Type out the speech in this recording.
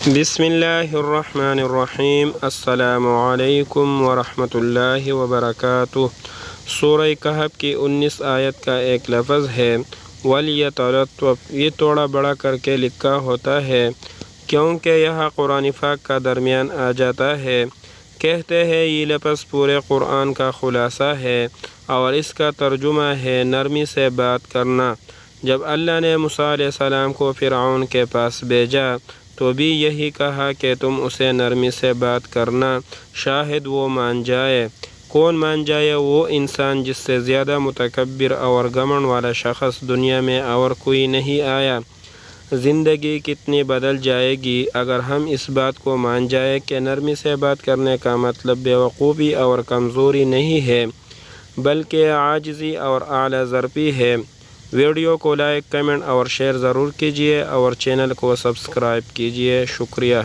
بسم اللہ الرحمن الرحیم۔ السلام علیکم ورحمۃ اللہ وبرکاتہ۔ سورہ کہف کی 19 آیت کا ایک لفظ ہے وَلْيَتَلَطَّفْ۔ یہ توڑا بڑا کر کے لکھا ہوتا ہے کیونکہ یہاں قرآن پاک کا درمیان آ جاتا ہے۔ کہتے ہیں یہ لفظ پورے قرآن کا خلاصہ ہے اور اس کا ترجمہ ہے نرمی سے بات کرنا۔ جب اللہ نے موسیٰ علیہ السلام کو فرعون کے پاس بھیجا تو بھی یہی کہا کہ تم اسے نرمی سے بات کرنا، شاید وہ مان جائے۔ کون مان جائے؟ وہ انسان جس سے زیادہ متکبر اور گھمنڈ والا شخص دنیا میں اور کوئی نہیں آیا۔ زندگی کتنی بدل جائے گی اگر ہم اس بات کو مان جائے کہ نرمی سے بات کرنے کا مطلب بیوقوفی اور کمزوری نہیں ہے بلکہ عاجزی اور اعلیٰ ظرفی ہے۔ ویڈیو کو لائک، کمنٹ اور شیئر ضرور کیجیے اور چینل کو سبسکرائب کیجیے۔ شکریہ۔